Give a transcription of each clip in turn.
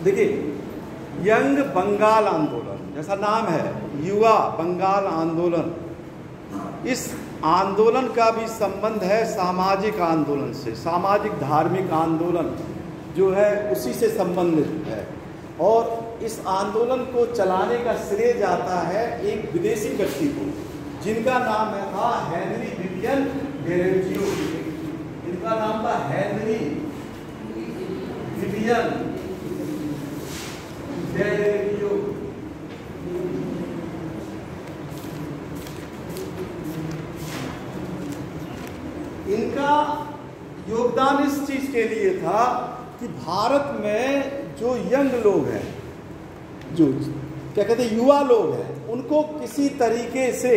देखिए, यंग बंगाल आंदोलन जैसा नाम है, युवा बंगाल आंदोलन, इस आंदोलन का भी संबंध है सामाजिक आंदोलन से। सामाजिक धार्मिक आंदोलन जो है उसी से संबंधित है, और इस आंदोलन को चलाने का श्रेय जाता है एक विदेशी व्यक्ति को, जिनका नाम था हेनरी विवियन डेरोजियो। इनका नाम था हेनरी विवियन डेरोजियो। इनका योगदान इस चीज के लिए था कि भारत में जो यंग लोग हैं, जो क्या कहते हैं युवा लोग हैं, उनको किसी तरीके से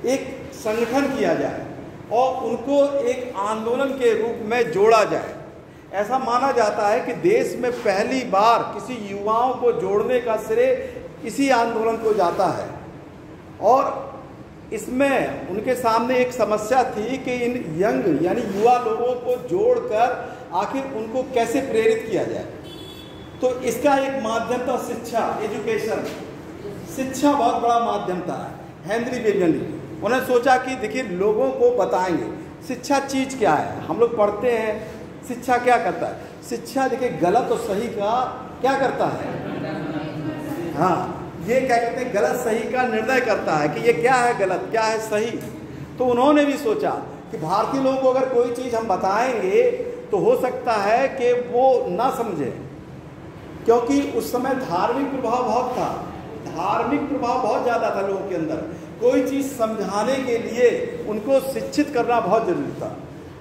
एक संगठन किया जाए और उनको एक आंदोलन के रूप में जोड़ा जाए। ऐसा माना जाता है कि देश में पहली बार किसी युवाओं को जोड़ने का श्रेय इसी आंदोलन को जाता है। और इसमें उनके सामने एक समस्या थी कि इन यंग यानी युवा लोगों को जोड़कर आखिर उनको कैसे प्रेरित किया जाए। तो इसका एक माध्यम था शिक्षा, एजुकेशन। शिक्षा बहुत बड़ा माध्यम था। हेनरी विवियन, उन्होंने सोचा कि देखिए लोगों को बताएंगे शिक्षा चीज़ क्या है। हम लोग पढ़ते हैं शिक्षा क्या करता है। शिक्षा देखिए गलत और सही का क्या करता है, हाँ ये क्या कहते हैं गलत सही का निर्णय करता है कि ये क्या है गलत, क्या है सही। तो उन्होंने भी सोचा कि भारतीय लोगों को अगर कोई चीज़ हम बताएंगे तो हो सकता है कि वो ना समझे, क्योंकि उस समय धार्मिक प्रभाव बहुत था। धार्मिक प्रभाव बहुत ज़्यादा था लोगों के अंदर। कोई चीज़ समझाने के लिए उनको शिक्षित करना बहुत जरूरी था।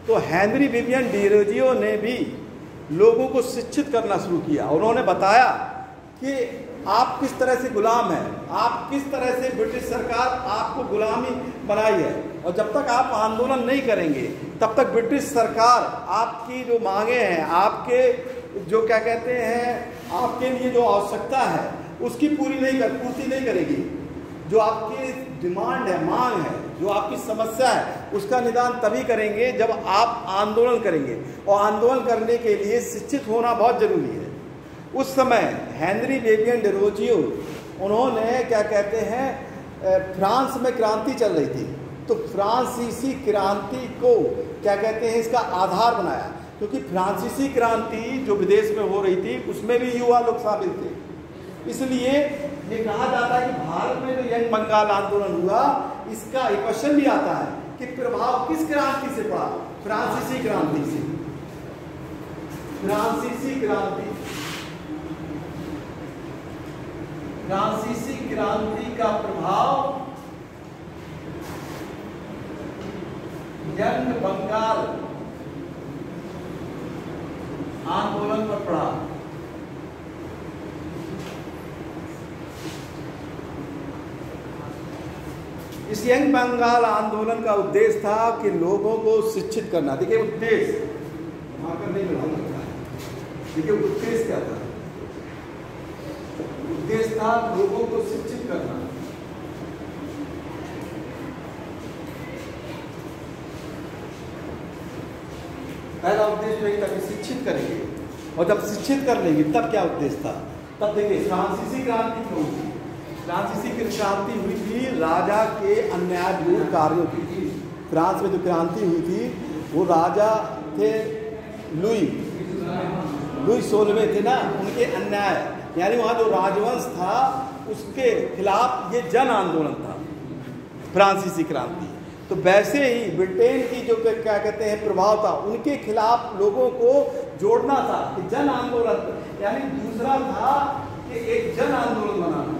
तो हेनरी विवियन डेरोजियो ने भी लोगों को शिक्षित करना शुरू किया। उन्होंने बताया कि आप किस तरह से गुलाम हैं, आप किस तरह से ब्रिटिश सरकार आपको गुलामी बनाई है, और जब तक आप आंदोलन नहीं करेंगे तब तक ब्रिटिश सरकार आपकी जो मांगे हैं, आपके जो क्या कहते हैं आपके लिए जो आवश्यकता है उसकी पूर्ति नहीं करेगी। जो आपकी डिमांड है, मांग है, जो आपकी समस्या है, उसका निदान तभी करेंगे जब आप आंदोलन करेंगे, और आंदोलन करने के लिए शिक्षित होना बहुत जरूरी है। उस समय हेनरी विवियन डेरोजियो उन्होंने क्या कहते हैं फ्रांस में क्रांति चल रही थी, तो फ्रांसीसी क्रांति को क्या कहते हैं इसका आधार बनाया, क्योंकि फ्रांसीसी क्रांति जो विदेश में हो रही थी उसमें भी युवा लोग शामिल थे। इसलिए ये कहा जाता है कि भारत में जो यंग बंगाल आंदोलन हुआ, इसका एक क्वेश्चन भी आता है कि प्रभाव किस क्रांति से पड़ा। फ्रांसीसी क्रांति से। फ्रांसीसी क्रांति, फ्रांसीसी क्रांति का प्रभाव यंग बंगाल आंदोलन पर पड़ा। इस यंग बंगाल आंदोलन का उद्देश्य था कि लोगों को शिक्षित करना। देखिए उद्देश्य मार्कर नहीं मिला लगता है। देखिए उद्देश्य क्या था, उद्देश्य था लोगों को शिक्षित करना। पहला उद्देश्य यही था कि शिक्षित करेंगे, और जब शिक्षित कर लेंगे तब क्या उद्देश्य था। तब देखिए फ्रांसीसी क्रांति क्यों हुई। फ्रांसीसी क्रांति हुई थी राजा के अन्यायपूर्ण कार्यों की। फ्रांस में जो क्रांति हुई थी वो राजा थे लुई 16वें थे ना, उनके अन्याय यानी वहाँ जो राजवंश था उसके खिलाफ ये जन आंदोलन था फ्रांसीसी क्रांति। तो वैसे ही ब्रिटेन की जो क्या कहते हैं प्रभाव था, उनके खिलाफ लोगों को जोड़ना था कि जन आंदोलन, यानी दूसरा था कि एक जन आंदोलन बनाना।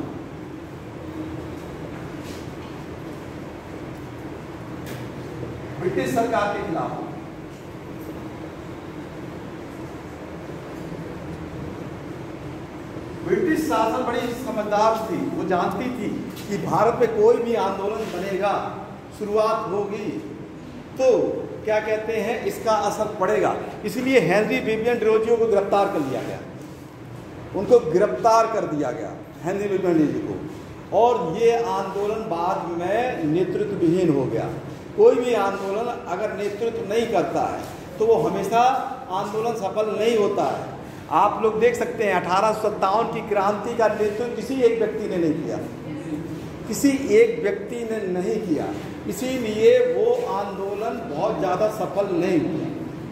ब्रिटिश सरकार के खिलाफ। ब्रिटिश शासन बड़ी समझदार थी, वो जानती थी कि भारत में कोई भी आंदोलन बनेगा, शुरुआत होगी तो क्या कहते हैं इसका असर पड़ेगा। इसलिए हेनरी विवियन डेरोजियो को गिरफ्तार कर लिया गया, उनको गिरफ्तार कर दिया गया हेनरी विवियन डेरोजियो को, और ये आंदोलन बाद में नेतृत्व विहीन हो गया। कोई भी आंदोलन अगर नेतृत्व नहीं करता है तो वो हमेशा आंदोलन सफल नहीं होता है। आप लोग देख सकते हैं 1857 की क्रांति का नेतृत्व किसी एक व्यक्ति ने नहीं किया, किसी एक व्यक्ति ने नहीं किया, इसीलिए वो आंदोलन बहुत ज़्यादा सफल नहीं हुआ।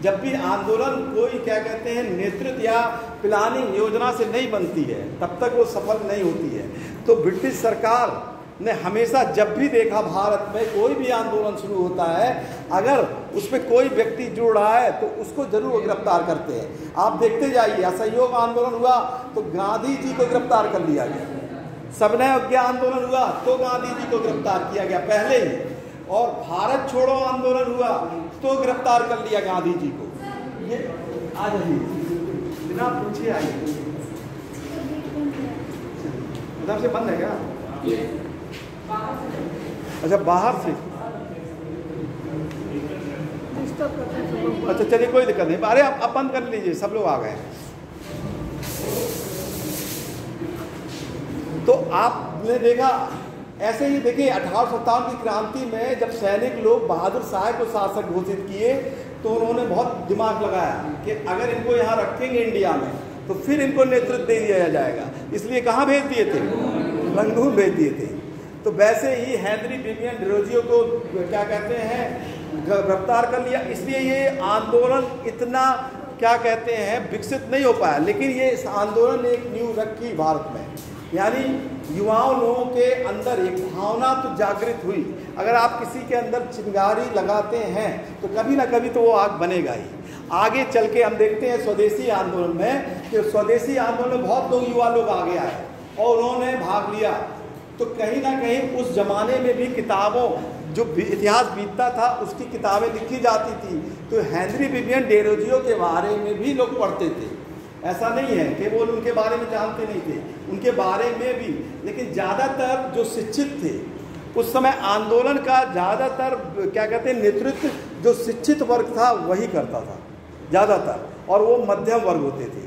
जब भी आंदोलन कोई क्या कहते हैं नेतृत्व या प्लानिंग योजना से नहीं बनती है तब तक वो सफल नहीं होती है। तो ब्रिटिश सरकार ने हमेशा जब भी देखा भारत में कोई भी आंदोलन शुरू होता है, अगर उसमें कोई व्यक्ति जुड़ रहा है तो उसको जरूर गिरफ्तार करते हैं। आप देखते जाइए, असहयोग आंदोलन हुआ तो गांधी जी को गिरफ्तार कर लिया गया, सबने अज्ञा आंदोलन हुआ तो गांधी जी को गिरफ्तार किया गया पहले ही, और भारत छोड़ो आंदोलन हुआ तो गिरफ्तार कर लिया गांधी जी को। ये आ जाइए, बिना पूछे आइए। उधर से बंद है क्या? अच्छा, बाहर से। अच्छा चलिए, कोई दिक्कत नहीं। अरे आप बंद कर लीजिए, सब लोग आ गए। तो आपने देखा, ऐसे ही देखिए 1857 की क्रांति में जब सैनिक लोग बहादुर शाह को शासक घोषित किए तो उन्होंने बहुत दिमाग लगाया कि अगर इनको यहाँ रखेंगे इंडिया में तो फिर इनको नेतृत्व दे दिया जाएगा, इसलिए कहाँ भेज दिए थे? रंगून भेज दिए थे। तो वैसे ही हेनरी विवियन डेरोजियो को क्या कहते हैं गिरफ्तार कर लिया, इसलिए ये आंदोलन इतना क्या कहते हैं विकसित नहीं हो पाया। लेकिन ये इस आंदोलन ने एक नींव रखी भारत में, यानी युवाओं लोगों के अंदर एक भावना तो जागृत हुई। अगर आप किसी के अंदर चिंगारी लगाते हैं तो कभी ना कभी तो वो आग बनेगा ही। आगे चल के हम देखते हैं स्वदेशी आंदोलन में कि स्वदेशी आंदोलन में बहुत लोग युवा लोग आगे आए और उन्होंने भाग लिया। तो कहीं ना कहीं उस जमाने में भी किताबों जो इतिहास बीतता था उसकी किताबें लिखी जाती थी, तो हेनरी विवियन डेरोजियो के बारे में भी लोग पढ़ते थे। ऐसा नहीं है कि वो उनके बारे में जानते नहीं थे, उनके बारे में भी। लेकिन ज़्यादातर जो शिक्षित थे उस समय आंदोलन का ज़्यादातर क्या कहते हैं नेतृत्व जो शिक्षित वर्ग था वही करता था ज़्यादातर, और वो मध्यम वर्ग होते थे,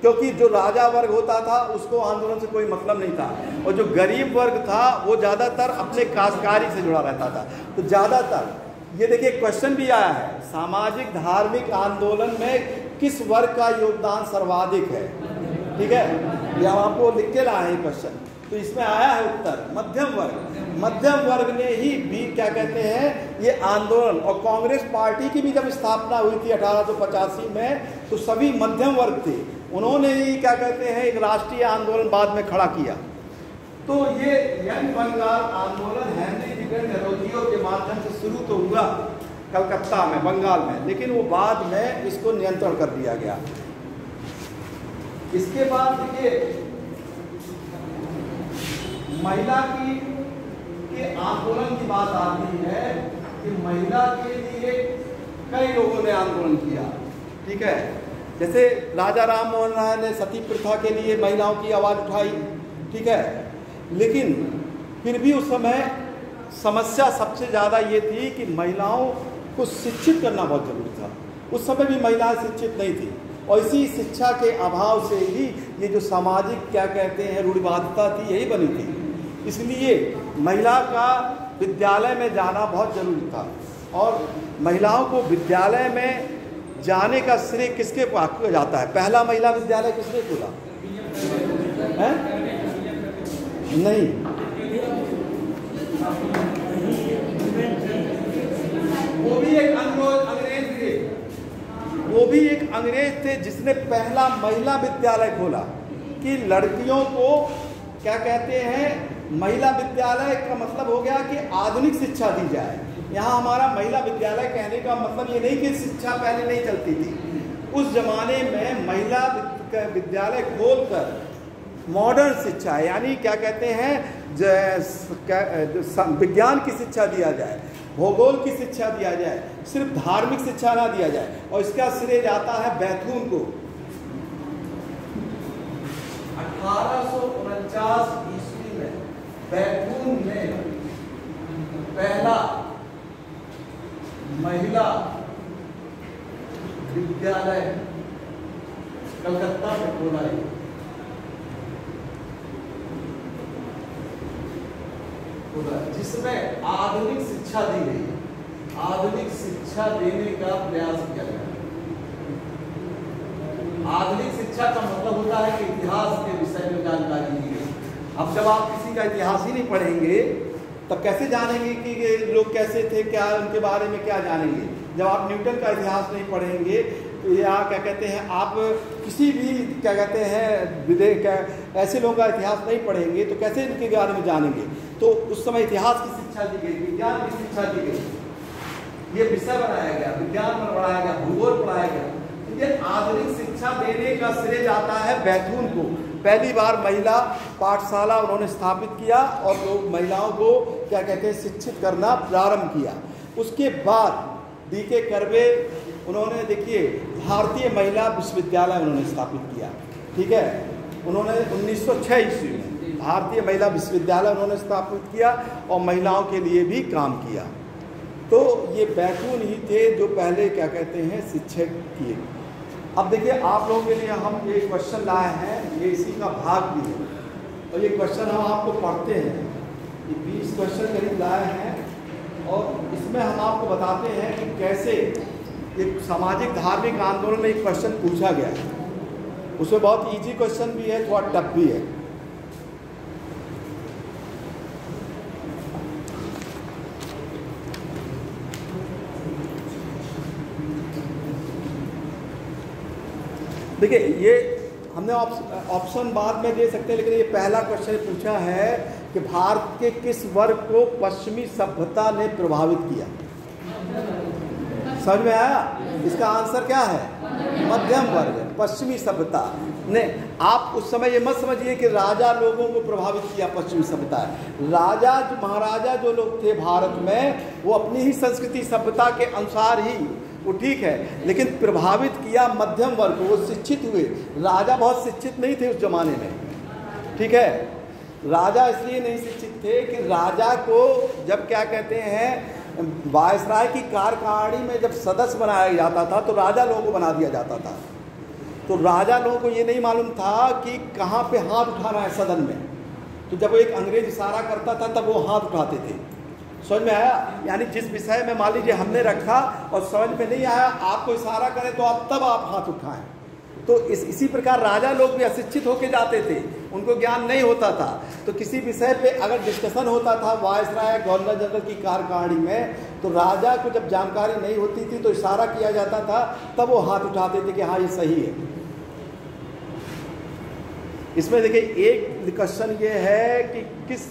क्योंकि जो राजा वर्ग होता था उसको आंदोलन से कोई मतलब नहीं था, और जो गरीब वर्ग था वो ज़्यादातर अपने काश्तकारी से जुड़ा रहता था। तो ज़्यादातर ये देखिए क्वेश्चन भी आया है, सामाजिक धार्मिक आंदोलन में किस वर्ग का योगदान सर्वाधिक है? ठीक है, ये हम आपको लिख के लाए हैं क्वेश्चन, तो इसमें आया है उत्तर मध्यम वर्ग। मध्यम वर्ग ने ही भी क्या कहते हैं ये आंदोलन, और कांग्रेस पार्टी की भी जब स्थापना हुई थी 1885 में तो सभी मध्यम वर्ग थे, उन्होंने ही क्या कहते हैं एक राष्ट्रीय आंदोलन बाद में खड़ा किया। तो ये यंग बंगाल आंदोलन हेनरी विवियन डेरोजियो के माध्यम से शुरू तो हुआ कलकत्ता में, बंगाल में, लेकिन वो बाद में इसको नियंत्रण कर दिया गया। इसके बाद देखिए महिला की के आंदोलन की बात आती है कि महिला के लिए कई लोगों ने आंदोलन किया। ठीक है, जैसे राजा राम मोहन राय ने सती प्रथा के लिए महिलाओं की आवाज़ उठाई। ठीक है, लेकिन फिर भी उस समय समस्या सबसे ज़्यादा ये थी कि महिलाओं को शिक्षित करना बहुत जरूरी था। उस समय भी महिलाएं शिक्षित नहीं थी, और इसी शिक्षा के अभाव से ही ये जो सामाजिक क्या कहते हैं रूढ़िवादिता थी यही बनी थी। इसलिए महिला का विद्यालय में जाना बहुत जरूरी था, और महिलाओं को विद्यालय में जाने का श्रेय किसके पास जाता है? पहला महिला विद्यालय किसने खोला है? नहीं, वो भी एक अंग्रेज थे, वो भी एक अंग्रेज थे जिसने पहला महिला विद्यालय खोला कि लड़कियों को क्या कहते हैं महिला विद्यालय का मतलब हो गया कि आधुनिक शिक्षा दी जाए। यहाँ हमारा महिला विद्यालय कहने का मतलब ये नहीं कि शिक्षा पहले नहीं चलती थी, उस जमाने में महिला विद्यालय खोलकर मॉडर्न शिक्षा यानी क्या कहते हैं विज्ञान की शिक्षा दिया जाए, भूगोल की शिक्षा दिया जाए, सिर्फ धार्मिक शिक्षा ना दिया जाए। और इसका श्रेय जाता है बैथून को। 1849 ईस्वी में बैथून में पहला महिला विद्यालय कलकत्ता में खोला है। जिसमें आधुनिक शिक्षा दी गई, आधुनिक शिक्षा देने का प्रयास किया गया। आधुनिक शिक्षा का मतलब होता है कि इतिहास के विषय में जानकारी दी गई। अब जब आप किसी का इतिहास ही नहीं पढ़ेंगे तब कैसे जानेंगे कि ये लोग कैसे थे, क्या उनके बारे में क्या जानेंगे। जब आप न्यूटन का इतिहास नहीं पढ़ेंगे तो या क्या कहते हैं, आप किसी भी क्या कहते हैं ऐसे लोगों का इतिहास नहीं पढ़ेंगे तो कैसे इनके बारे में जानेंगे। तो उस समय इतिहास की शिक्षा दी गई, विज्ञान की शिक्षा दी गई, ये विषय बनाया गया, विज्ञान पर पढ़ाया गया, भूगोल पढ़ाया गया। ये आधुनिक शिक्षा देने का श्रेय जाता है बैथून को। पहली बार महिला पाठशाला उन्होंने स्थापित किया और लोग महिलाओं को क्या कहते हैं शिक्षित करना प्रारंभ किया। उसके बाद डीके कर्वे उन्होंने देखिए भारतीय महिला विश्वविद्यालय उन्होंने स्थापित किया। ठीक है, उन्होंने 1906 ईस्वी में भारतीय महिला विश्वविद्यालय उन्होंने स्थापित किया और महिलाओं के लिए भी काम किया। तो ये बैथून ही थे जो पहले क्या कहते हैं शिक्षक किए। अब देखिए आप लोगों के लिए हम एक क्वेश्चन लाए हैं, ये इसी का भाग भी है और ये क्वेश्चन हम आपको पढ़ते हैं। ये 20 क्वेश्चन करीब लाए हैं और इसमें हम आपको बताते हैं कि कैसे एक सामाजिक धार्मिक आंदोलन में एक क्वेश्चन पूछा गया है। उसमें बहुत इजी क्वेश्चन भी है, थोड़ा टफ भी है। देखिए ये हमने ऑप्शन बाद में दे सकते हैं, लेकिन ये पहला क्वेश्चन पूछा है कि भारत के किस वर्ग को पश्चिमी सभ्यता ने प्रभावित किया। समझ में आया? इसका आंसर क्या है? मध्यम वर्ग, पश्चिमी सभ्यता ने। आप उस समय ये मत समझिए कि राजा लोगों को प्रभावित किया पश्चिमी सभ्यता। राजा महाराजा जो लोग थे भारत में वो अपनी ही संस्कृति सभ्यता के अनुसार ही वो ठीक है, लेकिन प्रभावित किया मध्यम वर्ग को। वो शिक्षित हुए। राजा बहुत शिक्षित नहीं थे उस जमाने में। ठीक है, राजा इसलिए नहीं शिक्षित थे कि राजा को जब क्या कहते हैं वायसराय की कार्यकारिणी में जब सदस्य बनाया जाता था तो राजा लोगों को बना दिया जाता था। तो राजा लोगों को ये नहीं मालूम था कि कहाँ पे हाथ उठाना है सदन में। तो जब एक अंग्रेज इशारा करता था तब वो हाथ उठाते थे। समझ में आया? यानी जिस विषय में मान लीजिए हमने रखा और समझ में नहीं आया, आपको इशारा करें तो तब आप हाथ उठाएं। तो इसी प्रकार राजा लोग भी अशिक्षित होके जाते थे, उनको ज्ञान नहीं होता था। तो किसी विषय पे अगर डिस्कशन होता था वायसराय गवर्नर जनरल की कार्यकारिणी में, तो राजा को जब जानकारी नहीं होती थी तो इशारा किया जाता था, तब वो हाथ उठाते थे कि हाँ ये सही है। इसमें देखिए एक क्वेश्चन ये है कि किस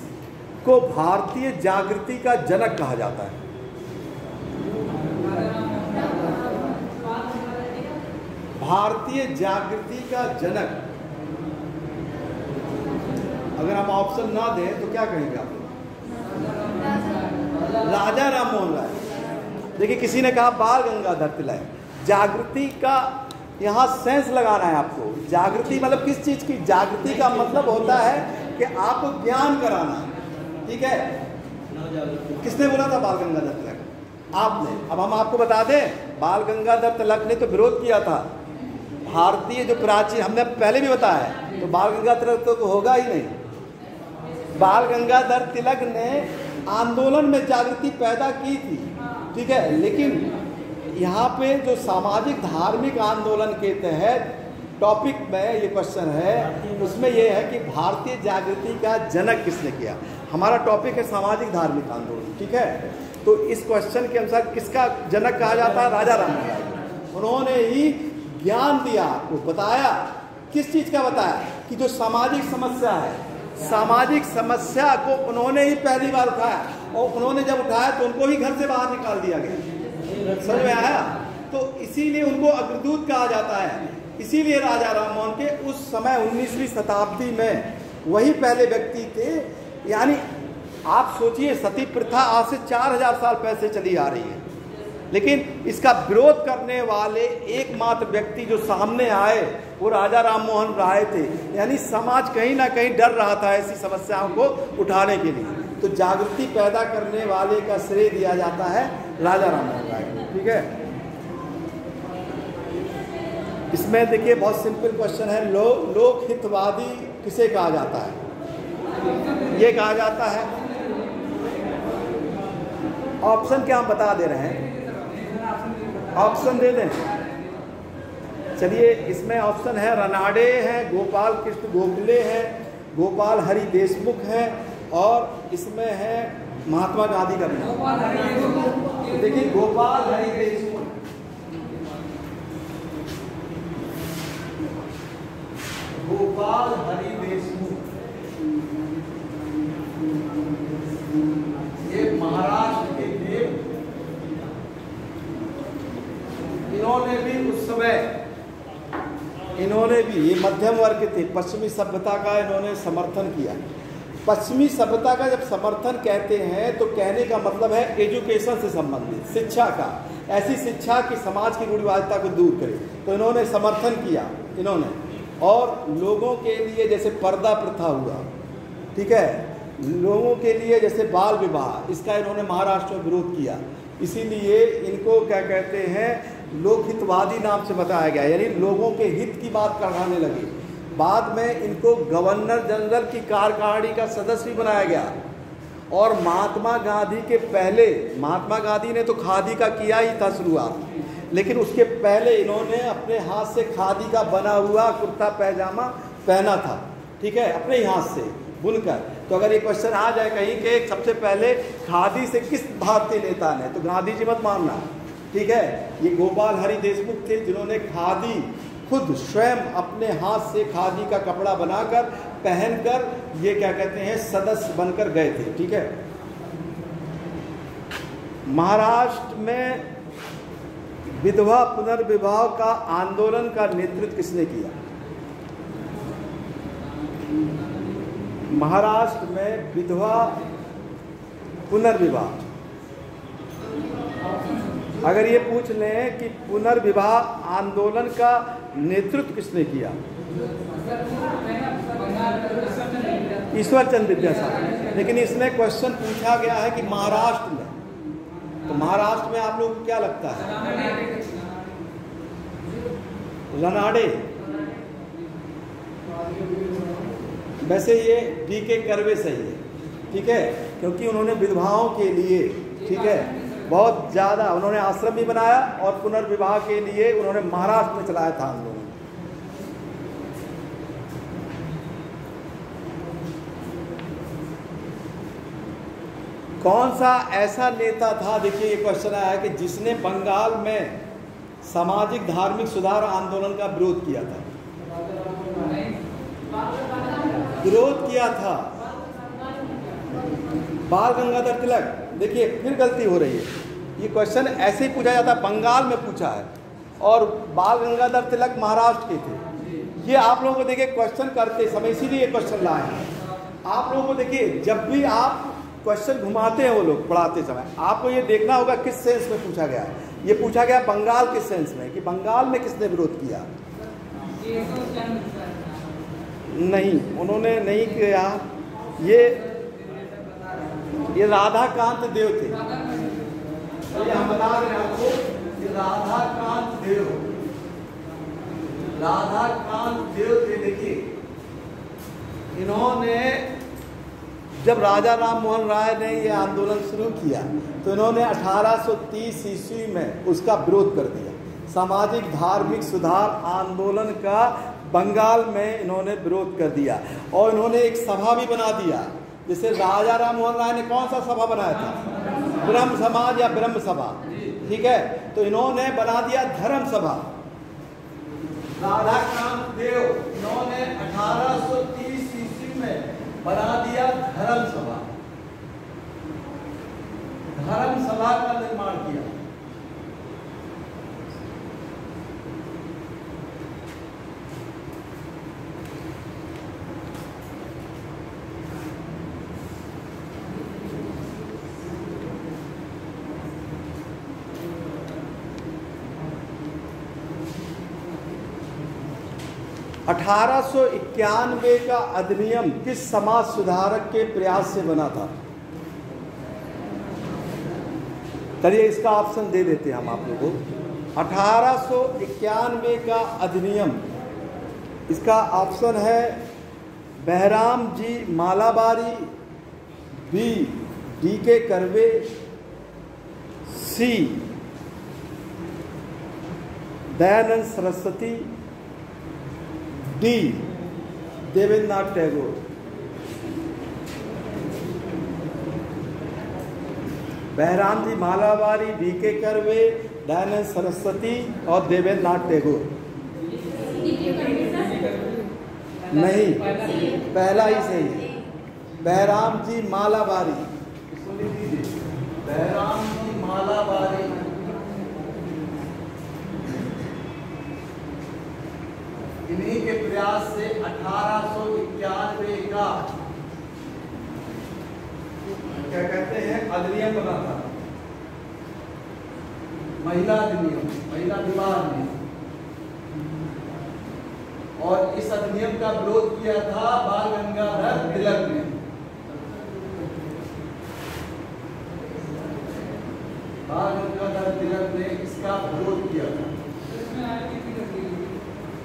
को भारतीय जागृति का जनक कहा जाता है? भारतीय जागृति का जनक अगर हम ऑप्शन ना दें तो क्या कहेंगे आप? राजा राम मोहन राय। देखिए किसी ने कहा बाल गंगाधर तिलक। जागृति का यहाँ सेंस लगाना है आपको। जागृति मतलब किस चीज की? जागृति का मतलब होता है कि आपको ज्ञान कराना। ठीक है, किसने बोला था बाल गंगाधर तिलक? आपने। अब हम आपको बता दें, बाल गंगाधर तिलक ने तो विरोध किया था। भारतीय जो प्राचीन, हमने पहले भी बताया है, तो बाल गंगाधर तिलक तो होगा ही नहीं। बाल गंगाधर तिलक ने आंदोलन में जागृति पैदा की थी। ठीक है, लेकिन यहाँ पे जो सामाजिक धार्मिक आंदोलन के तहत टॉपिक में ये क्वेश्चन है, उसमें ये है कि भारतीय जागृति का जनक किसने किया। हमारा टॉपिक है सामाजिक धार्मिक आंदोलन। ठीक है, तो इस क्वेश्चन के अनुसार किसका जनक कहा जाता है? राजा राम मोहन राय। उन्होंने ही ज्ञान दिया, आपको बताया। किस चीज का बताया? कि जो सामाजिक समस्या है, सामाजिक समस्या को उन्होंने ही पहली बार उठाया और उन्होंने जब उठाया तो उनको ही घर से बाहर निकाल दिया गया। समझ में आया? तो इसीलिए उनको अग्रदूत कहा जाता है। इसीलिए राजा राम मोहन के उस समय 19वीं शताब्दी में वही पहले व्यक्ति थे। यानी आप सोचिए सती प्रथा आज से 4000 साल पहले से चली आ रही है, लेकिन इसका विरोध करने वाले एकमात्र व्यक्ति जो सामने आए वो राजा राम मोहन राय थे। यानी समाज कहीं ना कहीं डर रहा था ऐसी समस्याओं को उठाने के लिए। तो जागृति पैदा करने वाले का श्रेय दिया जाता है राजा राम मोहन राय को। ठीक है, इसमें देखिए बहुत सिंपल क्वेश्चन है, लोक हितवादी किसे कहा जाता है? ये कहा जाता है, ऑप्शन क्या हम बता दे रहे हैं, ऑप्शन दे दें। चलिए, इसमें ऑप्शन है रनाडे हैं, गोपाल कृष्ण गोखले हैं, गोपाल हरि देशमुख हैं, और इसमें है महात्मा गांधी का नाम। देखिए, गोपाल हरि देशमुख, गोपाल हरि देशमुख, ये महाराष्ट्र के थे। इन्होंने भी उस समय, इन्होंने भी, ये मध्यम वर्ग के थे, पश्चिमी सभ्यता का इन्होंने समर्थन किया। पश्चिमी सभ्यता का जब समर्थन कहते हैं तो कहने का मतलब है एजुकेशन से संबंधित, शिक्षा का, ऐसी शिक्षा कि समाज की रूढ़िवादिता को दूर करे, तो इन्होंने समर्थन किया इन्होंने। और लोगों के लिए जैसे पर्दा प्रथा हुआ, ठीक है, लोगों के लिए जैसे बाल विवाह, इसका इन्होंने महाराष्ट्र में विरोध किया। इसीलिए इनको क्या कहते हैं, लोकहितवादी नाम से बताया गया, यानी लोगों के हित की बात कहलाने लगे। बाद में इनको गवर्नर जनरल की कार्यकारिणी का सदस्य भी बनाया गया। और महात्मा गांधी के पहले, महात्मा गांधी ने तो खादी का किया ही था शुरुआत, लेकिन उसके पहले इन्होंने अपने हाथ से खादी का बना हुआ कुर्ता पैजामा पहना था, ठीक है, अपने ही हाथ से बुनकर। तो अगर ये क्वेश्चन आ जाए कहीं के सबसे पहले खादी से किस भारतीय नेता ने, तो गांधी जी मत मानना, ठीक है। ये गोपाल हरि देशमुख थे जिन्होंने खादी खुद स्वयं अपने हाथ से खादी का कपड़ा बनाकर पहनकर, ये क्या कहते हैं, सदस्य बनकर गए थे, ठीक है। महाराष्ट्र में विधवा पुनर्विवाह का आंदोलन का नेतृत्व किसने किया? महाराष्ट्र में विधवा पुनर्विवाह, अगर ये पूछ लें कि पुनर्विवाह आंदोलन का नेतृत्व किसने किया? ईश्वर चंद्र विद्यासागर। लेकिन इसमें क्वेश्चन पूछा गया है कि महाराष्ट्र में, तो महाराष्ट्र में आप लोगों को क्या लगता है? रनाडे। वैसे ये डीके कर्वे सही है, ठीक है, क्योंकि उन्होंने विधवाओं के लिए, ठीक है, बहुत ज़्यादा उन्होंने आश्रम भी बनाया और पुनर्विवाह के लिए उन्होंने महाराष्ट्र में चलाया था आंदोलन। कौन सा ऐसा नेता था, देखिए ये क्वेश्चन आया है, कि जिसने बंगाल में सामाजिक धार्मिक सुधार आंदोलन का विरोध किया था? विरोध किया था बाल गंगाधर तिलक। देखिए फिर गलती हो रही है, ये क्वेश्चन ऐसे ही पूछा जाता है, बंगाल में पूछा है, और बाल गंगाधर तिलक महाराष्ट्र के थे। ये आप लोगों को देखिए क्वेश्चन करते समय, इसीलिए ये क्वेश्चन लाए हैं आप लोगों को। देखिए जब भी आप क्वेश्चन घुमाते हैं वो लोग पढ़ाते समय, आपको ये देखना होगा किस सेंस में पूछा गया है। ये पूछा गया बंगाल के सेंस में, कि बंगाल में किसने विरोध किया? नहीं, उन्होंने नहीं किया। ये राधाकांत देव थे, ये हम बता रहे हैं आपको, ये राधाकांत देव थे। देखिए इन्होंने, जब राजा राम मोहन राय ने ये आंदोलन शुरू किया तो इन्होंने 1830 ईस्वी में उसका विरोध कर दिया। सामाजिक धार्मिक सुधार आंदोलन का बंगाल में इन्होंने विरोध कर दिया, और इन्होंने एक सभा भी बना दिया। जैसे राजा राम मोहन राय ने कौन सा सभा बनाया था? ब्रह्म समाज या ब्रह्म सभा, ठीक है, तो इन्होंने बना दिया धर्म सभा। राधाकांत देव, इन्होंने 1830 ईस्वी में बना दिया धर्म सभा। धर्म सभा का निर्माण किया। (1891) का अधिनियम किस समाज सुधारक के प्रयास से बना था? चलिए इसका ऑप्शन दे देते हैं हम आप लोगों को। 1891 का अधिनियम, इसका ऑप्शन है बहराम जी मालाबारी, बी डीके कर्वे, सी दयानंद सरस्वती, डी देवेंद्रनाथ टैगोर। बहराम जी मालाबारी, डी के कर्वे, दयानंद सरस्वती और देवेंद्रनाथ टैगोर। नहीं, पहला ही सही है। बहराम जी मालाबारी, बहराम जी मालाबारी, इन्हीं के प्रयास से 1891 का क्या कहते हैं अधिनियम बना था, महिला अधिनियम, महिला विवाह अधिनियम। और इस अधिनियम का विरोध किया था बाल गंगाधर तिलक ने। बाल गंगाधर तिलक ने इसका विरोध किया था।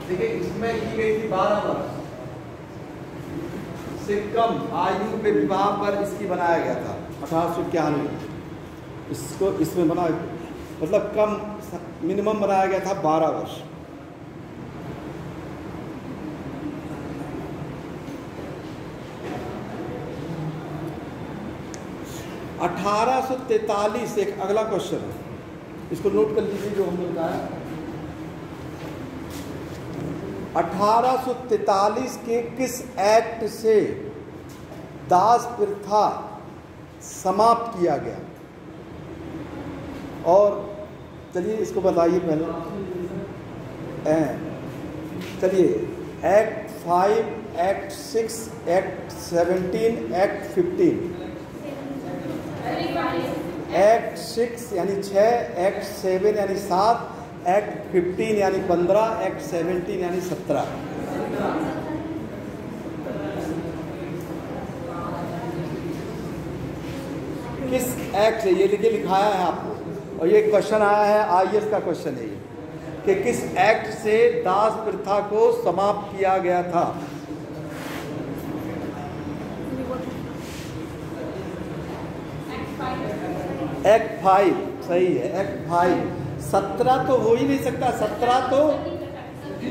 देखिए, इसमें की गई थी 12 वर्ष से कम आयु पे विवाह पर इसकी बनाया गया था 1891। इसको इसमें बना मतलब कम मिनिमम बनाया गया था 12 वर्ष। (1843) एक अगला क्वेश्चन है, इसको नोट कर लीजिए जो हमने बताया। 1843 के किस एक्ट से दास प्रथा समाप्त किया गया? और चलिए इसको बताइए पहले। चलिए, act 5, act 6, act 17, act 15। Act 6 यानी 6, एक्ट 7 यानी 7, एक्ट 15 यानी 15, एक्ट 17 यानी 17। किस एक्ट से? ये लिखे लिखाया है आपको, और ये क्वेश्चन आया है, आईएएस का क्वेश्चन है ये, कि किस एक्ट से दास प्रथा को समाप्त किया गया था? एक्ट 5 सही है, एक्ट 5। 17 तो हो ही नहीं सकता, 17 तो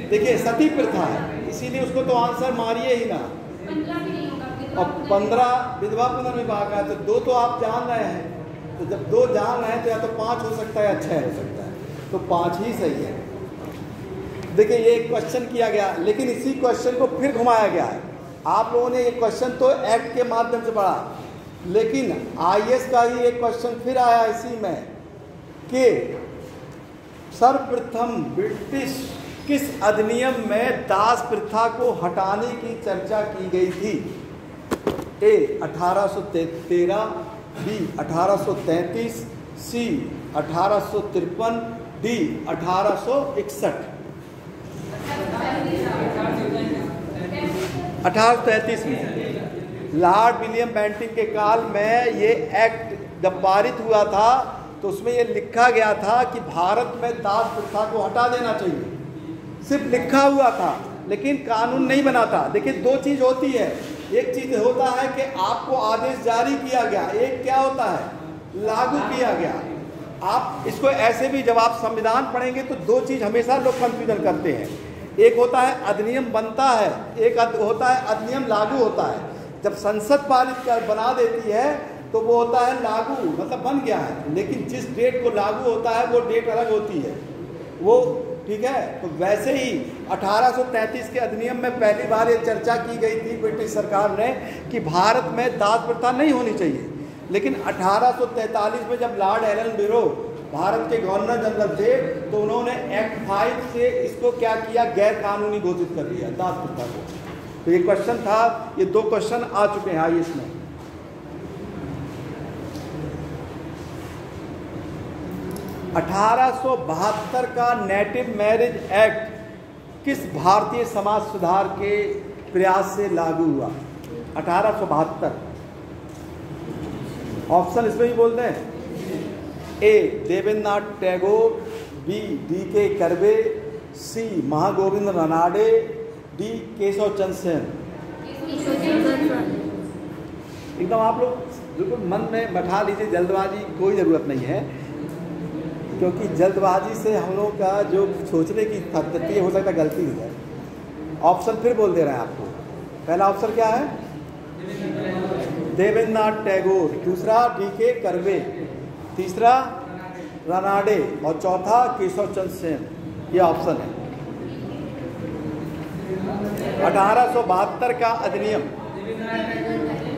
देखिए सती प्रथा है, इसीलिए उसको तो आंसर मारिए ही ना। और 15 विधवा पुनर्विवाह का, तो 2 तो आप जान रहे हैं, तो जब 2 जान रहे हैं तो या तो 5 हो सकता है या 6 हो सकता है, तो 5 ही सही है। देखिए, ये क्वेश्चन किया गया, लेकिन इसी क्वेश्चन को फिर घुमाया गया है। आप लोगों ने ये क्वेश्चन तो एक्ट के माध्यम से पढ़ा, लेकिन आईएएस का ही एक क्वेश्चन फिर आया इसी में कि सर्वप्रथम ब्रिटिश किस अधिनियम में दास प्रथा को हटाने की चर्चा की गई थी? ए 1813, बी 1833, सी 1853, डी 1861। 1833 में लॉर्ड विलियम बेंटिंग के काल में ये एक्ट जब पारित हुआ था तो उसमें ये लिखा गया था कि भारत में दास प्रथा को हटा देना चाहिए। सिर्फ लिखा हुआ था, लेकिन कानून नहीं बना था। देखिए, 2 चीज़ होती है, एक चीज़ होता है कि आपको आदेश जारी किया गया, एक क्या होता है लागू किया गया। आप इसको ऐसे भी जब आप संविधान पढ़ेंगे तो 2 चीज़ हमेशा लोग कंफ्यूजन करते हैं। एक होता है अधिनियम बनता है, एक होता है अधिनियम लागू होता है। जब संसद पारित कर बना देती है तो वो होता है लागू, मतलब बन गया है, लेकिन जिस डेट को लागू होता है वो डेट अलग होती है वो, ठीक है। तो वैसे ही 1833 के अधिनियम में पहली बार ये चर्चा की गई थी ब्रिटिश सरकार ने कि भारत में दास प्रथा नहीं होनी चाहिए। लेकिन 1843 में जब लॉर्ड एलन बिरो भारत के गवर्नर जनरल थे तो उन्होंने एक्ट 5 से इसको क्या किया, गैर कानूनी घोषित कर दिया दास प्रथा को। तो ये क्वेश्चन था, ये 2 क्वेश्चन आ चुके हैं आईएएस में। 1872 का नेटिव मैरिज एक्ट किस भारतीय समाज सुधार के प्रयास से लागू हुआ? 1872। ऑप्शन इसमें ही बोलते हैं, ए देवेंद्रनाथ टैगोर, बी डी के कर्वे, सी महागोविंद रानाडे, डी केशव चंद्र सेन। एकदम आप लोग बिल्कुल मन में बैठा लीजिए, जल्दबाजी कोई ज़रूरत नहीं है। क्योंकि जल्दबाजी से हम लोग का जो सोचने की पद्धति हो सकता है गलती हो जाए। ऑप्शन फिर बोल दे रहे हैं आपको। पहला ऑप्शन क्या है? देवेंद्रनाथ टैगोर, दूसरा DK कर्वे, तीसरा रानाडे और चौथा केशव चंद्र सेन। ये ऑप्शन है। 1872 का अधिनियम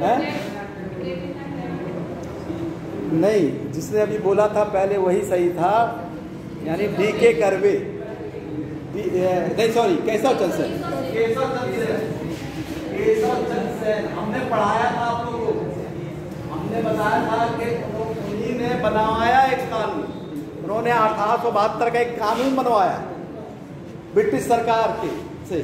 है? नहीं, जिसने अभी बोला था पहले वही सही था, यानी DK कर्वे, नहीं सॉरी केशव चंद्र सेन। केशव चंद्र सेन हमने पढ़ाया था आप लोगों को, हमने बताया था कि उन्हीं ने बनवाया एक कानून। उन्होंने 1872 का एक कानून बनवाया ब्रिटिश सरकार के से।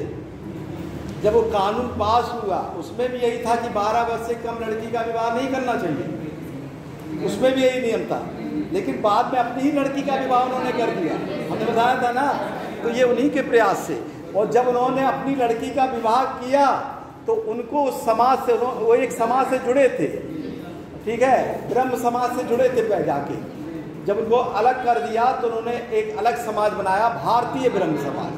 जब वो कानून पास हुआ उसमें भी यही था कि 12 वर्ष से कम लड़की का विवाह नहीं करना चाहिए, उसमें भी यही नियम था। लेकिन बाद में अपनी ही लड़की का विवाह उन्होंने कर दिया, हमने बताया था ना। तो ये उन्हीं के प्रयास से। और जब उन्होंने अपनी लड़की का विवाह किया तो उनको उस समाज से, वो एक समाज से जुड़े थे, ठीक है, ब्रह्म समाज से जुड़े थे जाके। जब उनको अलग कर दिया तो उन्होंने एक अलग समाज बनाया, भारतीय ब्रह्म समाज,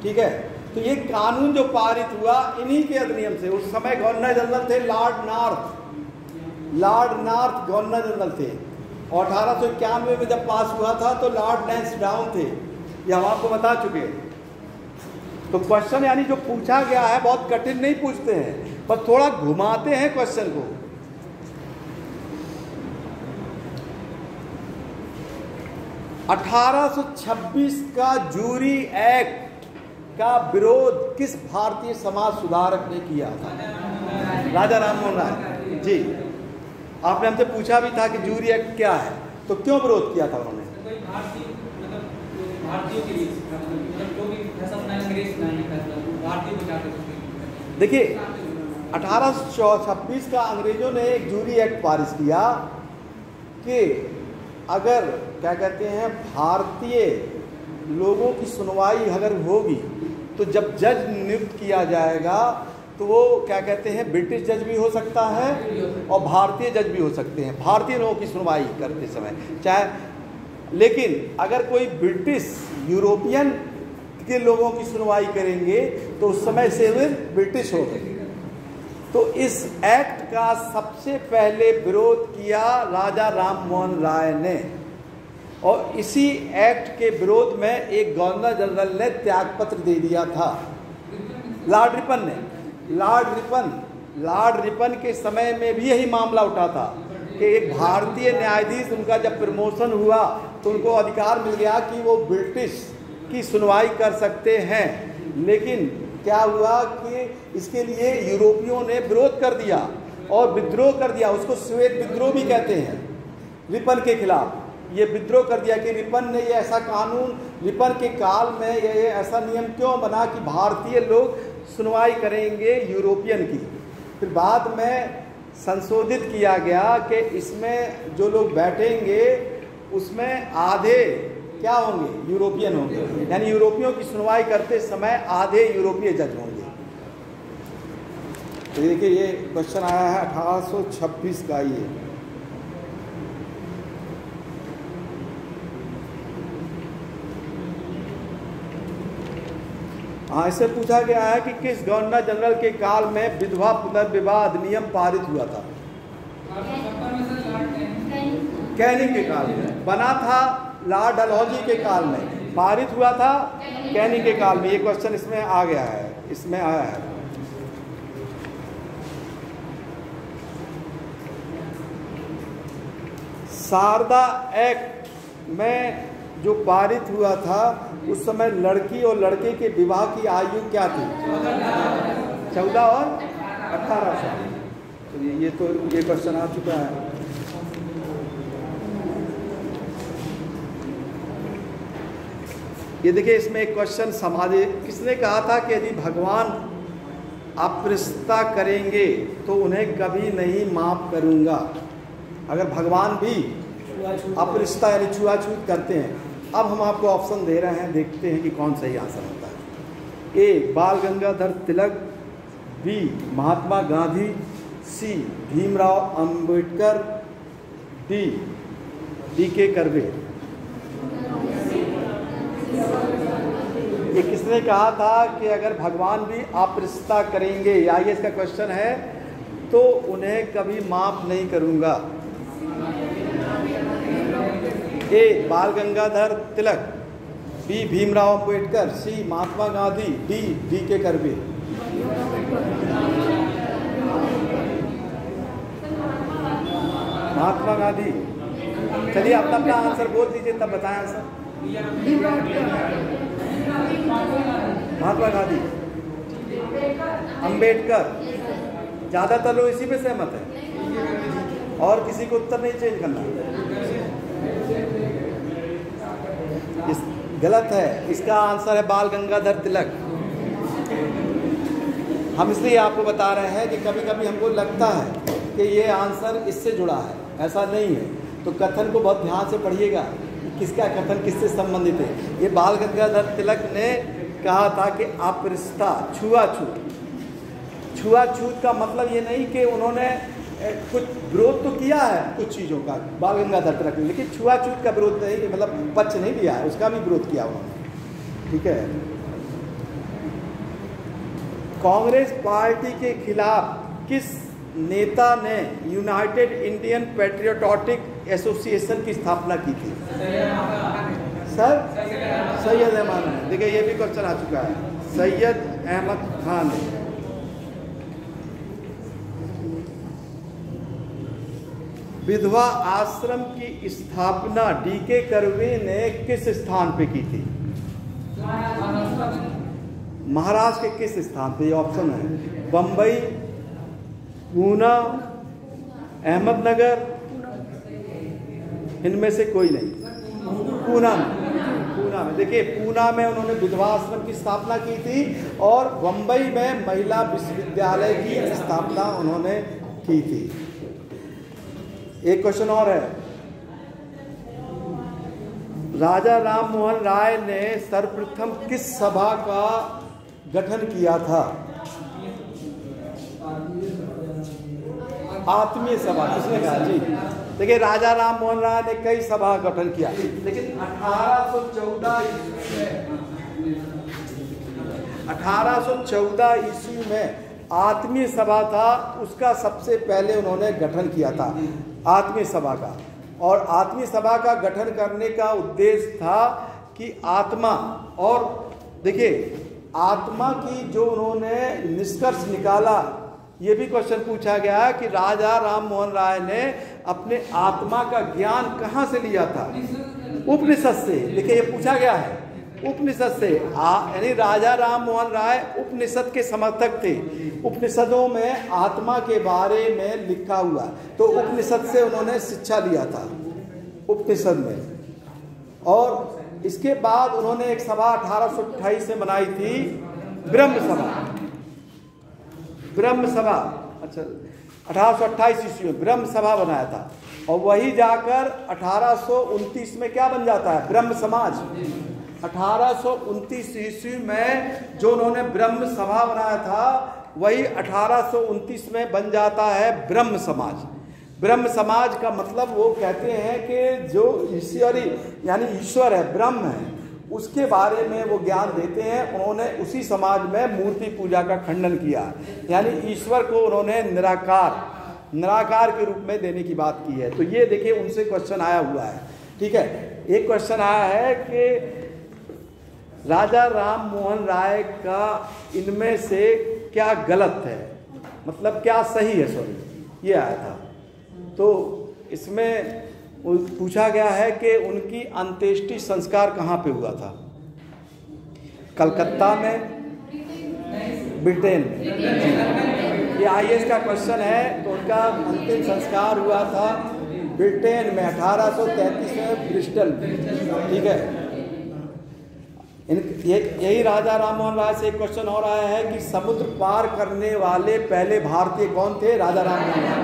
ठीक है। तो ये कानून जो पारित हुआ इन्हीं के अधिनियम से। उस समय गवर्नर जनरल थे लॉर्ड नॉर्थ गवर्नर जनरल थे। और 1891 में जब पास हुआ था तो लॉर्ड लैंसडाउन थे, ये हम आपको बता चुके हैं। तो क्वेश्चन यानी जो पूछा गया है बहुत कठिन नहीं पूछते हैं, पर थोड़ा घुमाते हैं क्वेश्चन को। (1826) का जूरी एक्ट का विरोध किस भारतीय समाज सुधारक ने किया था? राजा राममोहन राय जी। आपने हमसे पूछा भी था कि जूरी एक्ट क्या है, तो क्यों विरोध किया था उन्होंने? देखिए 1826 का अंग्रेजों ने एक जूरी एक्ट पारित किया कि अगर क्या कहते हैं भारतीय लोगों की सुनवाई अगर होगी तो जब जज नियुक्त किया जाएगा तो वो क्या कहते हैं ब्रिटिश जज भी हो सकता है और भारतीय जज भी हो सकते हैं, भारतीय लोगों की सुनवाई करते समय चाहे। लेकिन अगर कोई ब्रिटिश यूरोपियन के लोगों की सुनवाई करेंगे तो उस समय से वे ब्रिटिश हो गए। तो इस एक्ट का सबसे पहले विरोध किया राजा राममोहन राय ने, और इसी एक्ट के विरोध में एक गवर्नर जनरल ने त्यागपत्र दे दिया था, लॉर्ड रिपन ने। लॉर्ड रिपन के समय में भी यही मामला उठा था कि एक भारतीय न्यायाधीश, उनका जब प्रमोशन हुआ तो उनको अधिकार मिल गया कि वो ब्रिटिश की सुनवाई कर सकते हैं। लेकिन क्या हुआ कि इसके लिए यूरोपियों ने विरोध कर दिया और विद्रोह कर दिया, उसको श्वेत विद्रोह भी कहते हैं, रिपन के खिलाफ ये विद्रोह कर दिया कि रिपन ने ये ऐसा कानून, रिपन के काल में ये ऐसा नियम क्यों बना कि भारतीय लोग सुनवाई करेंगे यूरोपियन की। फिर बाद में संशोधित किया गया कि इसमें जो लोग बैठेंगे उसमें आधे क्या होंगे? यूरोपियन होंगे, यानी यूरोपियों की सुनवाई करते समय आधे यूरोपीय जज होंगे। तो देखिए ये क्वेश्चन आया है 1826 का। ये हाँ, इससे पूछा गया है कि किस गवर्नर जनरल के काल में विधवा पुनर्विवाह अधिनियम पारित हुआ था? कैनिंग के काल में बना था, लॉर्ड डलहौजी के काल में पारित हुआ था, कैनिंग के काल में। ये क्वेश्चन इसमें आ गया है, इसमें आया है। शारदा एक्ट में जो पारित हुआ था उस समय लड़की और लड़के के विवाह की आयु क्या थी? 14 और 18 साल। ये तो ये क्वेश्चन आ चुका है। ये देखिए इसमें एक क्वेश्चन सामाजिक, किसने कहा था कि यदि भगवान अपरिष्टता करेंगे तो उन्हें कभी नहीं माफ करूंगा? अगर भगवान भी अपरिष्टता यानी छुआछूत करते हैं। अब हम आपको ऑप्शन दे रहे हैं, देखते हैं कि कौन सही आंसर होता है। A Bal Gangadhar Tilak, B Mahatma Gandhi, C Bhimrao Ambedkar, D DK Karve. ये किसने कहा था कि अगर भगवान भी अपरिशता करेंगे, या ये इसका क्वेश्चन है, तो उन्हें कभी माफ नहीं करूंगा? ए बाल गंगाधर तिलक, बी भीमराव अंबेडकर, सी महात्मा गांधी, डी के कर्वे। महात्मा गांधी। चलिए अपना अपना आंसर बोल दीजिए, तब बताएं आंसर। महात्मा गांधी, अंबेडकर। ज्यादातर लोग इसी पे सहमत है और किसी को उत्तर नहीं चेंज करना। गलत है, इसका आंसर है बाल गंगाधर तिलक। हम इसलिए आपको बता रहे हैं कि कभी कभी हमको लगता है कि ये आंसर इससे जुड़ा है, ऐसा नहीं है। तो कथन को बहुत ध्यान से पढ़िएगा, किसका कथन किससे संबंधित है। ये बाल गंगाधर तिलक ने कहा था कि अपरिशता, छुआछूत। छुआछूत का मतलब ये नहीं कि उन्होंने कुछ विरोध तो किया है कुछ चीज़ों का बाल गंगाधर तिलक ने, लेकिन छुआछूत का विरोध नहीं, मतलब पक्ष नहीं दिया है, उसका भी विरोध किया उन्होंने। ठीक है। कांग्रेस पार्टी के खिलाफ किस नेता ने यूनाइटेड इंडियन पैट्रियोटिक एसोसिएशन की स्थापना की थी? सर सैयद अहमद खान। देखिए ये भी क्वेश्चन आ चुका है, सैयद अहमद खान ने। विधवा आश्रम की स्थापना डी.के. कर्वे ने किस स्थान पे की थी? महाराष्ट्र के किस स्थान पे? ये ऑप्शन है, बम्बई, पूना, अहमदनगर, इनमें से कोई नहीं। पूना में देखिए, पूना में उन्होंने विधवा आश्रम की स्थापना की थी और बम्बई में महिला विश्वविद्यालय की स्थापना उन्होंने की थी। एक क्वेश्चन और है, राजा राम मोहन राय ने सर्वप्रथम किस सभा का गठन किया था? आत्मीय सभा। किसने कहा जी? देखिए राजा राम मोहन राय ने कई सभा का गठन किया, लेकिन 1814 ईस्वी में आत्मीय सभा था, उसका सबसे पहले उन्होंने गठन किया था आत्मीय सभा का। और आत्मीय सभा का गठन करने का उद्देश्य था कि आत्मा, और देखिए आत्मा की जो उन्होंने निष्कर्ष निकाला, ये भी क्वेश्चन पूछा गया कि राजा राम मोहन राय ने अपने आत्मा का ज्ञान कहाँ से लिया था? उपनिषद से। देखिए ये पूछा गया है उपनिषद से, यानी राजा राम मोहन राय उपनिषद के समर्थक थे। उपनिषदों में आत्मा के बारे में लिखा हुआ, तो उपनिषद से उन्होंने शिक्षा लिया था उपनिषद में। और इसके बाद उन्होंने एक सभा 1828 में बनाई थी, ब्रह्म सभा। अच्छा, 1828 ईस्वी में ब्रह्म सभा बनाया था, और वही जाकर 1829 में क्या बन जाता है? ब्रह्म समाज। 1829 ईस्वी में जो उन्होंने ब्रह्म सभा बनाया था, वही 1829 में बन जाता है ब्रह्म समाज। ब्रह्म समाज का मतलब वो कहते हैं कि जो ईश्वरी यानी ईश्वर है, ब्रह्म है, उसके बारे में वो ज्ञान देते हैं। उन्होंने उसी समाज में मूर्ति पूजा का खंडन किया, यानी ईश्वर को उन्होंने निराकार के रूप में देने की बात की है। तो ये देखिए उनसे क्वेश्चन आया हुआ है। ठीक है, एक क्वेश्चन आया है कि राजा राम मोहन राय का इनमें से क्या गलत है, मतलब क्या सही है, सॉरी ये आया था। तो इसमें पूछा गया है कि उनकी अंत्येष्टि संस्कार कहाँ पे हुआ था? कलकत्ता में, ब्रिटेन में। ये IAS का क्वेश्चन है। तो उनका अंतिम संस्कार हुआ था ब्रिटेन में 1833 में, ब्रिस्टल में। ठीक है, यही राजा राम मोहन राय से एक क्वेश्चन और आया है कि समुद्र पार करने वाले पहले भारतीय कौन थे? राजा राम मोहन राय।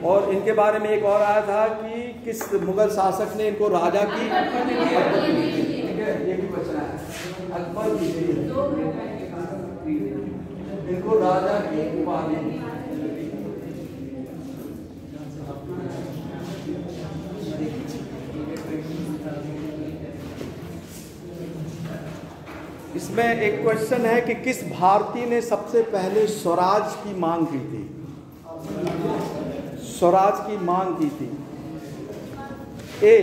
और इनके बारे में एक और आया था कि किस मुगल शासक ने इनको राजा की, ठीक है, ये भी क्वेश्चन है। अकबर इनको राजा की उपाधि। इसमें एक क्वेश्चन है कि किस भारतीय ने सबसे पहले स्वराज की मांग की थी? स्वराज की मांग की थी। ए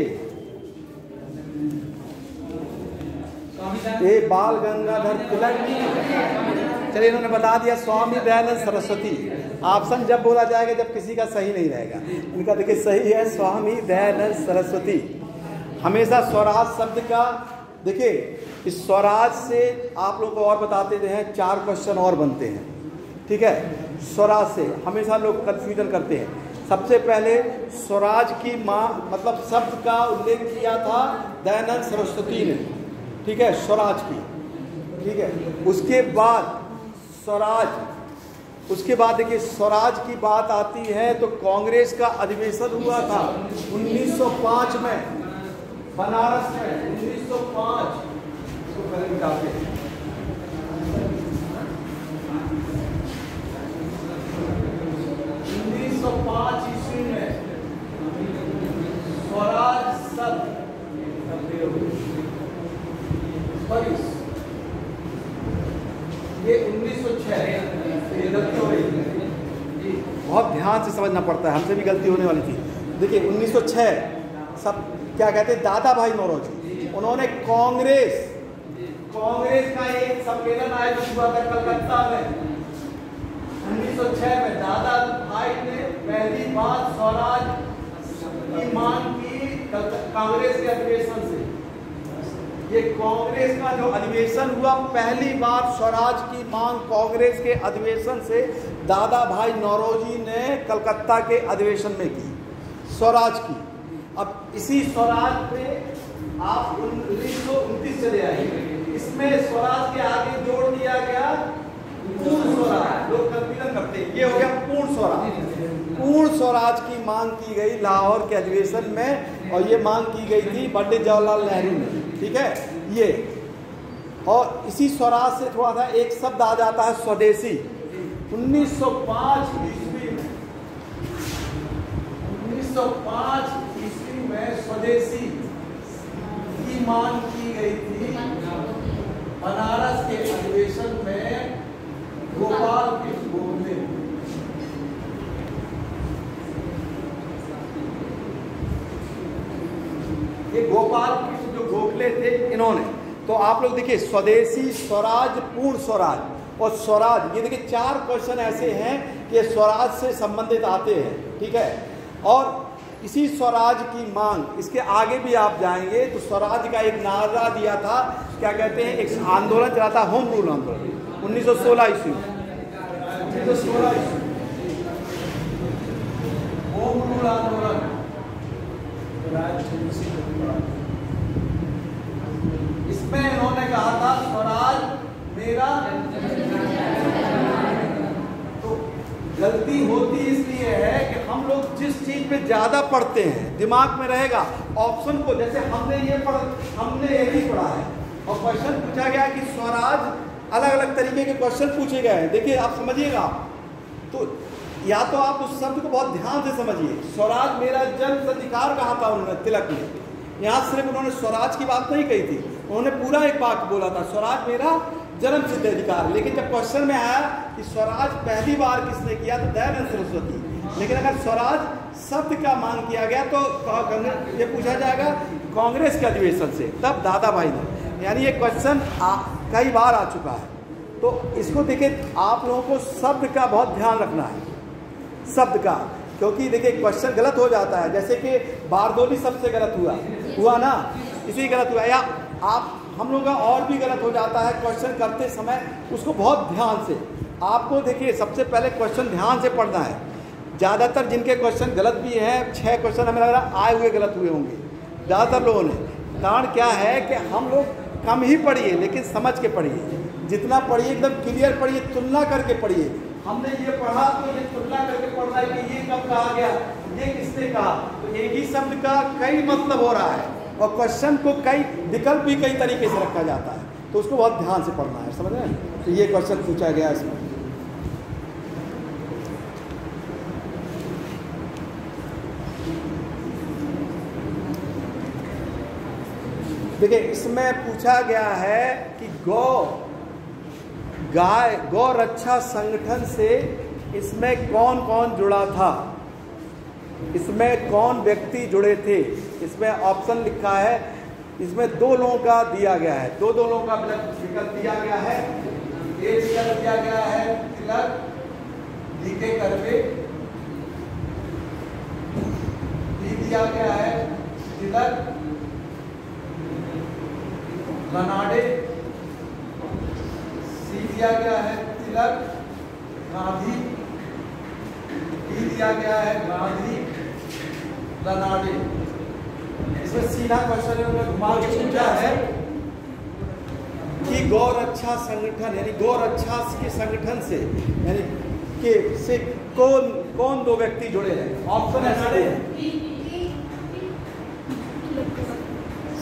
बाल गंगाधर तिलक, चलिए इन्होंने बता दिया स्वामी दयानंद सरस्वती। ऑप्शन जब बोला जाएगा जब किसी का सही नहीं रहेगा। इनका देखिए सही है स्वामी दयानंद सरस्वती। हमेशा स्वराज शब्द का देखिए, इस स्वराज से आप लोग को और बताते हैं 4 क्वेश्चन और बनते हैं, ठीक है। स्वराज से हमेशा लोग कंफ्यूजन करते हैं। सबसे पहले स्वराज की माँ मतलब शब्द का उल्लेख किया था दयानंद सरस्वती ने, ठीक है, स्वराज की, ठीक है। उसके बाद स्वराज, उसके बाद देखिए स्वराज की बात आती है तो कांग्रेस का अधिवेशन हुआ था 1905 में बनारस में, 1905। इसको पहले मिटाते हैं। 1905 ईस्वी में स्वराज शब्द ये 1906 बहुत ध्यान से समझना पड़ता है, हमसे भी गलती होने वाली थी। देखिए 1906 सब क्या कहते हैं, दादा भाई नौरोजी, उन्होंने कांग्रेस का एक सम्मेलन आयोजित हुआ था कलकत्ता में 1906 में। दादा भाई ने पहली बार स्वराज की मांग की कांग्रेस के अधिवेशन से। ये कांग्रेस का जो अधिवेशन हुआ, पहली बार स्वराज की मांग कांग्रेस के अधिवेशन से दादा भाई नौरोजी ने कलकत्ता के अधिवेशन में की, स्वराज की। अब इसी स्वराज पे आप 1929 चले आएंगे, इसमें स्वराज के आगे जोड़ दिया गया पूर्ण स्वराज। लोग कंफ्यूजन करते हैं, ये हो गया पूर्ण स्वराज। पूर्ण स्वराज की मांग की गई लाहौर के अधिवेशन में, और ये मांग की गई थी पंडित जवाहरलाल नेहरू ने, ठीक है ये। और इसी स्वराज से थोड़ा सा एक शब्द आ जाता है स्वदेशी। 1905 ईस्वी में, 1905 ईस्वी में स्वदेशी की मांग की गई थी बनारस के अधिवेशन में गोपाल कृष्ण गोखले। ये गोपाल कृष्ण जो गोखले थे इन्होंने, तो आप लोग देखिए स्वदेशी, स्वराज, पूर्ण स्वराज और स्वराज, ये देखिए 4 क्वेश्चन ऐसे हैं कि स्वराज से संबंधित आते हैं, ठीक है। और इसी स्वराज की मांग, इसके आगे भी आप जाएंगे तो स्वराज का एक नारा दिया था, क्या कहते हैं, एक आंदोलन चला था, होम रूल आंदोलन 1916 ईस्वी, 1916 ईस्वी होम रूल आंदोलन। इसमें इन्होंने कहा था स्वराज मेरा, तो गलती होती इसलिए है कि हम लोग जिस चीज पे ज्यादा पढ़ते हैं दिमाग में रहेगा ऑप्शन को, जैसे हमने यही पढ़ा है और क्वेश्चन पूछा गया कि स्वराज, अलग अलग तरीके के क्वेश्चन पूछे गए हैं। देखिए आप समझिएगा, तो या तो आप उस शब्द को बहुत ध्यान से समझिए। स्वराज मेरा जन्म अधिकार कहा था उन्होंने, तिलक ने, यहाँ सिर्फ उन्होंने स्वराज की बात नहीं कही थी, उन्होंने पूरा एक वाक्य बोला था, स्वराज मेरा जन्म सिद्ध अधिकार। लेकिन जब क्वेश्चन में आया कि स्वराज पहली बार किसने किया, तो दयानंद सरस्वती। लेकिन अगर स्वराज शब्द का मांग किया गया तो ये पूछा जाएगा कांग्रेस के अधिवेशन से, तब दादा भाई ने, यानी ये क्वेश्चन कई बार आ चुका है। तो इसको देखिए, आप लोगों को शब्द का बहुत ध्यान रखना है, शब्द का, क्योंकि देखिए क्वेश्चन गलत हो जाता है। जैसे कि बारदोली सबसे गलत हुआ ना, इसी गलत हुआ, या आप हम लोग का और भी गलत हो जाता है क्वेश्चन करते समय। उसको बहुत ध्यान से आपको देखिए, सबसे पहले क्वेश्चन ध्यान से पढ़ना है। ज़्यादातर जिनके क्वेश्चन गलत भी हैं, 6 क्वेश्चन हमें लग रहा आए हुए गलत हुए होंगे ज़्यादातर लोगों ने। कारण क्या है कि हम लोग कम ही पढ़िए लेकिन समझ के पढ़िए, जितना पढ़िए एकदम क्लियर पढ़िए, तुलना करके पढ़िए। हमने ये पढ़ा तो ये तुलना करके पढ़ रहा है कि ये कब कहा गया, ये किसने कहा, तो एक ही शब्द का कई मतलब हो रहा है, और क्वेश्चन को कई विकल्प भी कई तरीके से रखा जाता है, तो उसको बहुत ध्यान से पढ़ना है, समझ रहे हैं। तो ये क्वेश्चन पूछा गया इसमें। देखिए इसमें पूछा गया है कि गौ गौ रक्षा संगठन से इसमें कौन कौन जुड़ा था, इसमें कौन व्यक्ति जुड़े थे। इसमें ऑप्शन लिखा है, इसमें 2 लोगों का दिया गया है, दो लोगों का विकल्प दिया गया है। ए विकल्प दिया गया है तिलक, डीके कर्वे, बी दिया गया है तिलक, रनाडे, सी दिया गया है तिलक, गांधी, डी दिया गया है गांधी, रनाडे। इसमें सीधा क्वेश्चन में घुमा के पूछा है कि गौ रक्षा संगठन यानी गौ रक्षा के संगठन से यानी के से कौन 2 व्यक्ति जुड़े हैं। ऑप्शन है सारे।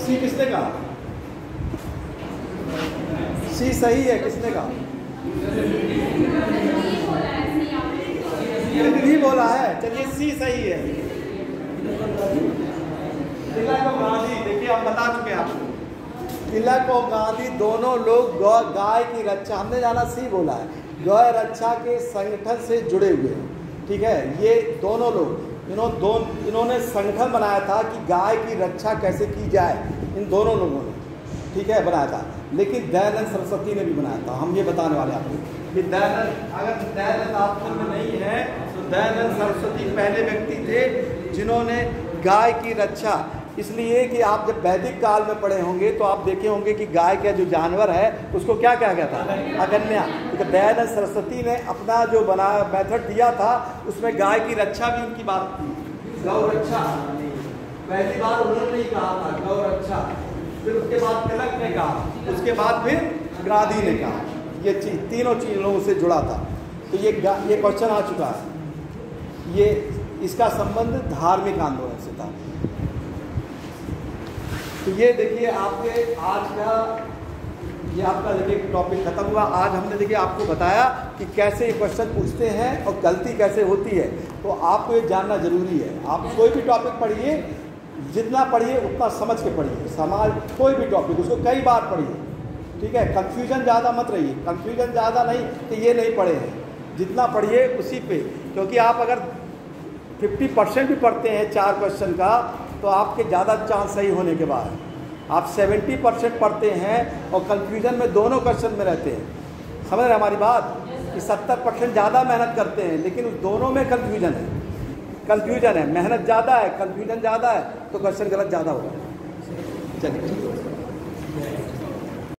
सी किसने कहा? सी सही है, किसने कहा? डी बोला है, चलिए सी सही है। तिलक और गांधी, देखिए हम बता चुके हैं आपको, तिलक और गांधी दोनों लोग गाय की रक्षा, हमने जाना सी बोला है, गौ रक्षा के संगठन से जुड़े हुए हैं। ठीक है, ये दोनों लोग इन्होंने संगठन बनाया था कि गाय की रक्षा कैसे की जाए, इन दोनों लोगों ने, ठीक है, बनाया था। लेकिन दयानंद सरस्वती ने भी बनाया था, हम ये बताने वाले आपको कि दयानंद, अगर दयानंद ऑप्शन में नहीं है तो दयानंद सरस्वती पहले व्यक्ति थे जिन्होंने गाय की रक्षा, इसलिए कि आप जब वैदिक काल में पढ़े होंगे तो आप देखे होंगे कि गाय का जो जानवर है उसको क्या कहा गया था? अगन्या। तो दयानंद सरस्वती ने अपना जो बना मेथड दिया था उसमें गाय की रक्षा भी उनकी बात थी, गौ रक्षा पहली बार उन्होंने ही कहा था, गौ रक्षा। फिर उसके बाद तिलक ने कहा, उसके बाद फिर गांधी ने कहा। ये चीज तीनों चीजों से जुड़ा था। तो ये क्वेश्चन आ चुका है, ये इसका संबंध धार्मिक आंदोलन से था। तो ये देखिए आपके आज का ये आपका देखिए टॉपिक खत्म हुआ। आज हमने देखिए आपको बताया कि कैसे ये क्वेश्चन पूछते हैं और गलती कैसे होती है। तो आपको ये जानना जरूरी है। आप कोई भी टॉपिक पढ़िए, जितना पढ़िए उतना समझ के पढ़िए। समाज कोई भी टॉपिक उसको कई बार पढ़िए, ठीक है। कंफ्यूजन ज़्यादा मत रहिए, कंफ्यूजन ज़्यादा नहीं कि ये नहीं पढ़े हैं, जितना पढ़िए उसी पे। क्योंकि आप अगर 50% भी पढ़ते हैं 4 क्वेश्चन का तो आपके ज़्यादा चांस सही होने के बाद। आप 70% पढ़ते हैं और कंफ्यूजन में दोनों क्वेश्चन में रहते हैं। समझ रहे हमारी बात कि 70% ज़्यादा मेहनत करते हैं लेकिन उस दोनों में कंफ्यूजन है, मेहनत ज़्यादा है, कंफ्यूजन ज़्यादा है तो क्वेश्चन गलत ज़्यादा होगा। चलिए।